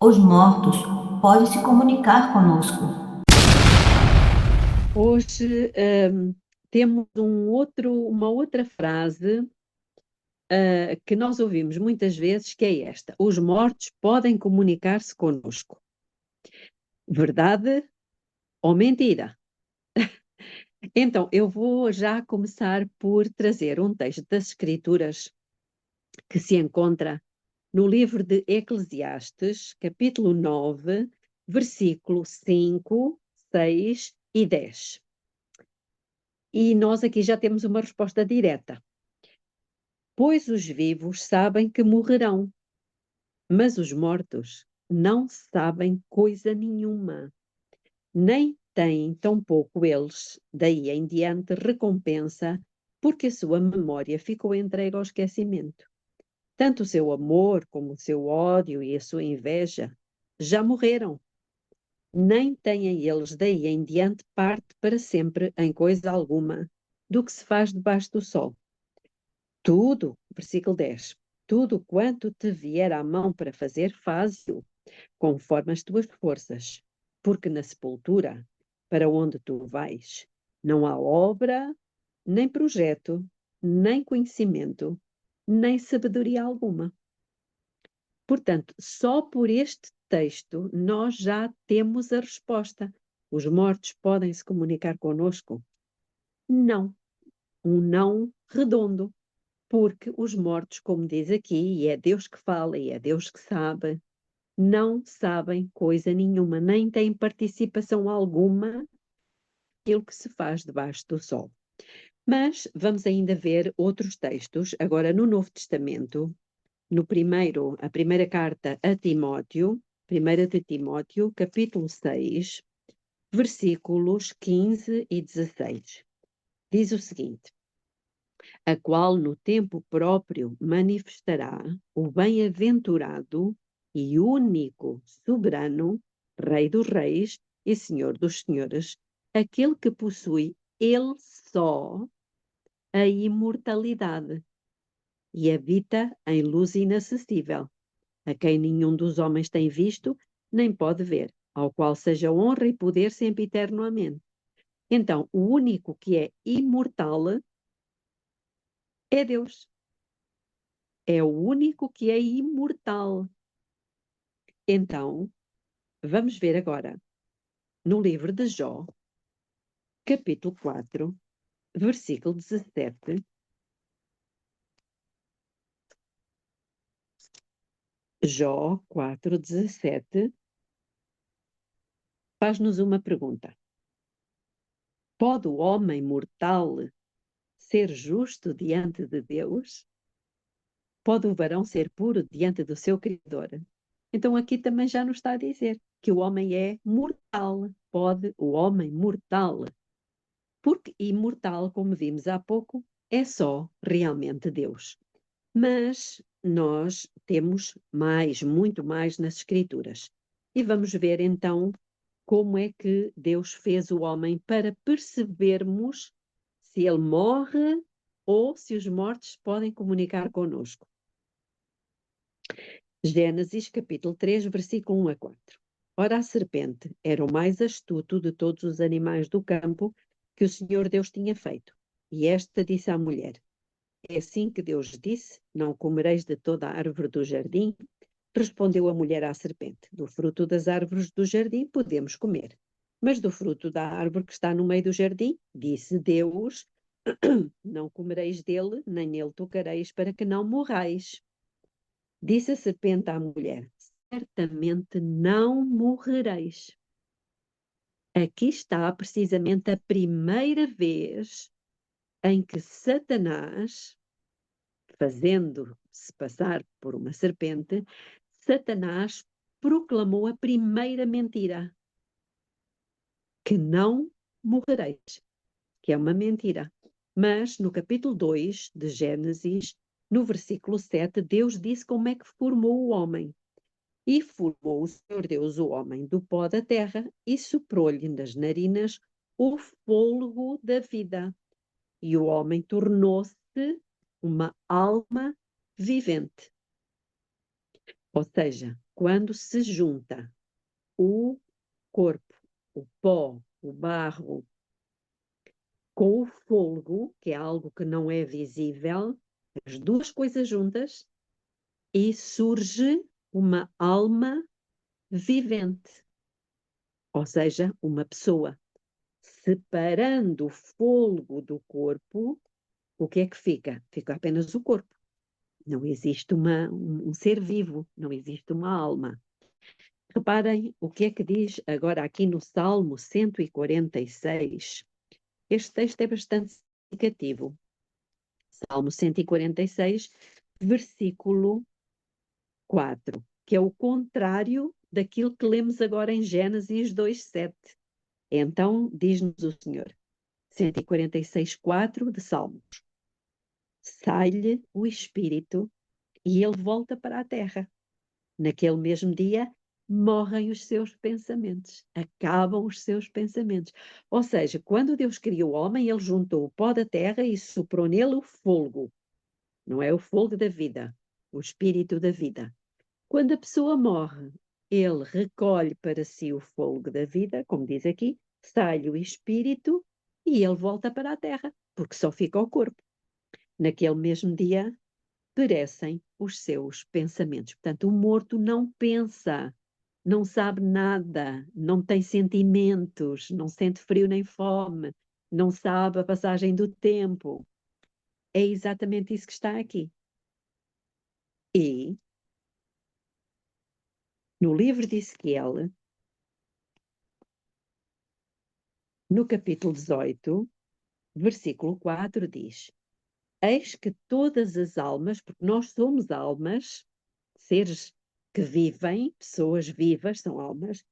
Os mortos podem se comunicar conosco. Hoje temos uma outra frase que nós ouvimos muitas vezes, que é esta: os mortos podem comunicar-se conosco. Verdade ou mentira? Então, eu vou já começar por trazer um texto das Escrituras que se encontra no livro de Eclesiastes, capítulo 9, versículo 5, 6 e 10. E nós aqui já temos uma resposta direta. Pois os vivos sabem que morrerão, mas os mortos não sabem coisa nenhuma, nem têm tampouco eles, daí em diante, recompensa, porque a sua memória ficou entregue ao esquecimento. Tanto o seu amor como o seu ódio e a sua inveja já morreram. Nem têm eles daí em diante parte para sempre em coisa alguma do que se faz debaixo do sol. Tudo, versículo 10, tudo quanto te vier à mão para fazer, faze-o, conforme as tuas forças, porque na sepultura, para onde tu vais, não há obra, nem projeto, nem conhecimento, nem sabedoria alguma. Portanto, só por este texto nós já temos a resposta. Os mortos podem se comunicar conosco? Não. Um não redondo. Porque os mortos, como diz aqui, e é Deus que fala, e é Deus que sabe, não sabem coisa nenhuma, nem têm participação alguma naquilo que se faz debaixo do sol. Mas vamos ainda ver outros textos, agora no Novo Testamento, a primeira carta a Timóteo, 1 de Timóteo, capítulo 6, versículos 15 e 16. Diz o seguinte: a qual no tempo próprio manifestará o bem-aventurado e único soberano, Rei dos reis e Senhor dos senhores, aquele que possui ele só a imortalidade e habita em luz inacessível, a quem nenhum dos homens tem visto nem pode ver, ao qual seja honra e poder sempre eternamente. Então, o único que é imortal é Deus. É o único que é imortal. Então, vamos ver agora no livro de Jó, capítulo 4, versículo 17. Jó 4, 17 faz-nos uma pergunta: pode o homem mortal ser justo diante de Deus? Pode o varão ser puro diante do seu Criador? Então aqui também já nos está a dizer que o homem é mortal. Pode o homem mortal? Porque imortal, como vimos há pouco, é só realmente Deus. Mas nós temos mais, muito mais nas Escrituras. E vamos ver então como é que Deus fez o homem para percebermos se ele morre ou se os mortos podem comunicar conosco. Gênesis capítulo 3, versículo 1 a 4. Ora, a serpente era o mais astuto de todos os animais do campo que o Senhor Deus tinha feito. E esta disse à mulher: é assim que Deus disse: não comereis de toda a árvore do jardim? Respondeu a mulher à serpente: do fruto das árvores do jardim podemos comer. Mas do fruto da árvore que está no meio do jardim, disse Deus: não comereis dele, nem nele tocareis, para que não morrais. Disse a serpente à mulher: certamente não morrereis. Aqui está precisamente a primeira vez em que Satanás, fazendo-se passar por uma serpente, Satanás proclamou a primeira mentira, que não morrereis, que é uma mentira. Mas no capítulo 2 de Gênesis, no versículo 7, Deus disse como é que formou o homem. E formou o Senhor Deus o homem do pó da terra e soprou-lhe nas narinas o fôlego da vida. E o homem tornou-se uma alma vivente. Ou seja, quando se junta o corpo, o pó, o barro, com o fôlego, que é algo que não é visível, as duas coisas juntas, e surge uma alma vivente, ou seja, uma pessoa. Separando o fôlego do corpo, o que é que fica? Fica apenas o corpo. Não existe um ser vivo, não existe uma alma. Reparem o que é que diz agora aqui no Salmo 146. Este texto é bastante significativo. Salmo 146, versículo 4, que é o contrário daquilo que lemos agora em Gênesis 2:7. Então, diz-nos o Senhor, 146, 4 de Salmos: sai-lhe o espírito e ele volta para a terra. Naquele mesmo dia, morrem os seus pensamentos, acabam os seus pensamentos. Ou seja, quando Deus criou o homem, ele juntou o pó da terra e soprou nele o fôlego. Não é o fôlego da vida, o espírito da vida. Quando a pessoa morre, ele recolhe para si o fôlego da vida, como diz aqui, sai o espírito e ele volta para a terra, porque só fica o corpo. Naquele mesmo dia, perecem os seus pensamentos. Portanto, o morto não pensa, não sabe nada, não tem sentimentos, não sente frio nem fome, não sabe a passagem do tempo. É exatamente isso que está aqui. E, no livro de Ezequiel, no capítulo 18, versículo 4, diz: eis que todas as almas, porque nós somos almas, seres que vivem, pessoas vivas são almas,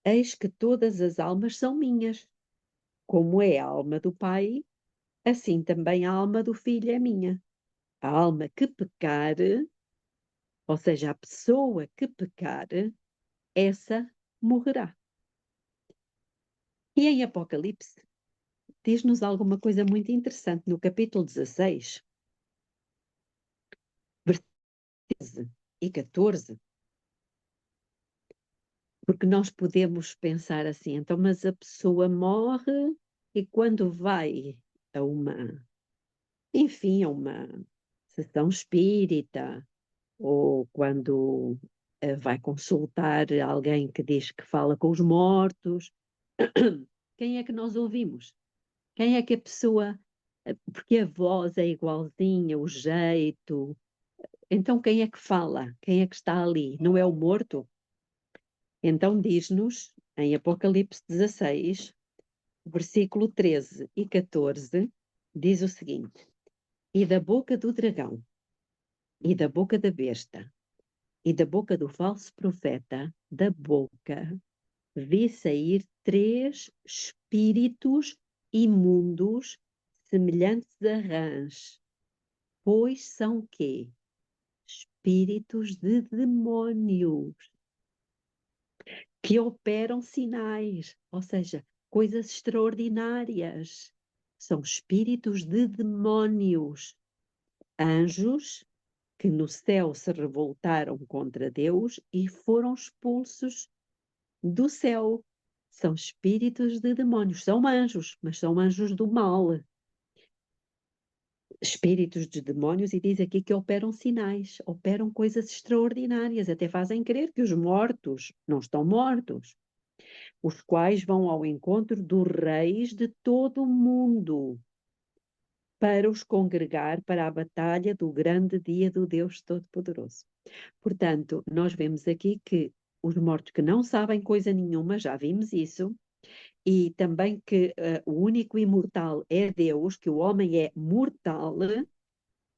eis que todas as almas são minhas. Como é a alma do Pai, assim também a alma do Filho é minha. A alma que pecar, ou seja, a pessoa que pecar, essa morrerá. E em Apocalipse, diz-nos alguma coisa muito interessante. No capítulo 16, versículos 13 e 14, porque nós podemos pensar assim, então, mas a pessoa morre e quando vai a enfim, a uma sessão espírita, ou quando vai consultar alguém que diz que fala com os mortos, quem é que nós ouvimos? Quem é que a pessoa, porque a voz é igualzinha, o jeito, então quem é que fala? Quem é que está ali? Não é o morto? Então diz-nos, em Apocalipse 16, versículo 13 e 14, diz o seguinte: e da boca do dragão, e da boca da besta, e da boca do falso profeta, da boca, vi sair 3 espíritos imundos, semelhantes a rãs, pois são quê? Espíritos de demónios, que operam sinais, ou seja, coisas extraordinárias. São espíritos de demónios, anjos que no céu se revoltaram contra Deus e foram expulsos do céu. São espíritos de demónios, são anjos, mas são anjos do mal. Espíritos de demónios, e diz aqui que operam sinais, operam coisas extraordinárias, até fazem crer que os mortos não estão mortos, os quais vão ao encontro dos reis de todo o mundo para os congregar para a batalha do grande dia do Deus Todo-Poderoso. Portanto, nós vemos aqui que os mortos que não sabem coisa nenhuma, já vimos isso, e também que o único imortal é Deus, que o homem é mortal.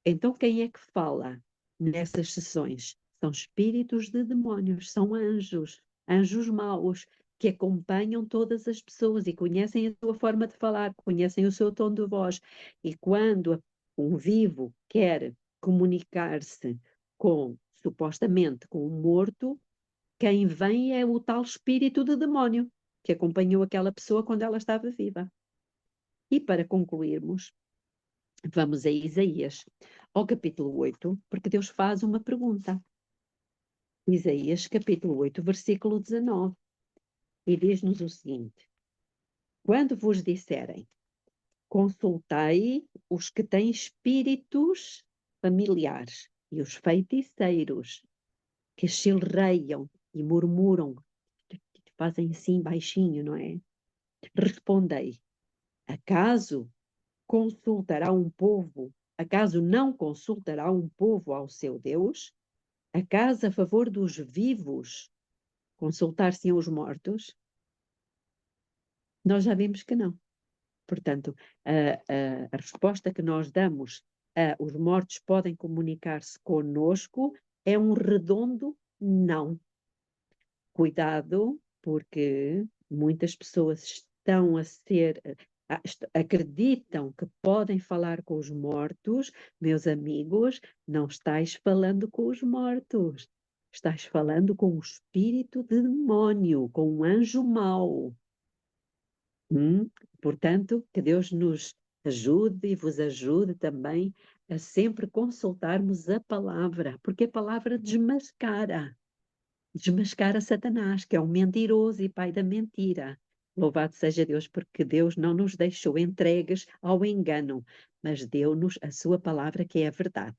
Então, quem é que fala nessas sessões? São espíritos de demónios, são anjos, anjos maus, que acompanham todas as pessoas e conhecem a sua forma de falar, conhecem o seu tom de voz. E quando um vivo quer comunicar-se supostamente, com o morto, quem vem é o tal espírito de demónio que acompanhou aquela pessoa quando ela estava viva. E para concluirmos, vamos a Isaías, ao capítulo 8, porque Deus faz uma pergunta. Isaías capítulo 8, versículo 19, e diz-nos o seguinte: quando vos disserem, consultai os que têm espíritos familiares e os feiticeiros, que chilreiam e murmuram, fazem assim baixinho, não é? Respondei, acaso acaso não consultará um povo ao seu Deus? Acaso a favor dos vivos consultar-se os mortos? Nós já vimos que não. Portanto, a resposta que nós damos a os mortos podem comunicar-se conosco é um redondo não. Cuidado, porque muitas pessoas estão a ser, acreditam que podem falar com os mortos. Meus amigos, não estáis falando com os mortos, estás falando com o espírito de demónio, com um anjo mau. Portanto, que Deus nos ajude e vos ajude também a sempre consultarmos a palavra, porque a palavra desmascara Satanás, que é um mentiroso e pai da mentira. Louvado seja Deus, porque Deus não nos deixou entregues ao engano, mas deu-nos a sua palavra, que é a verdade.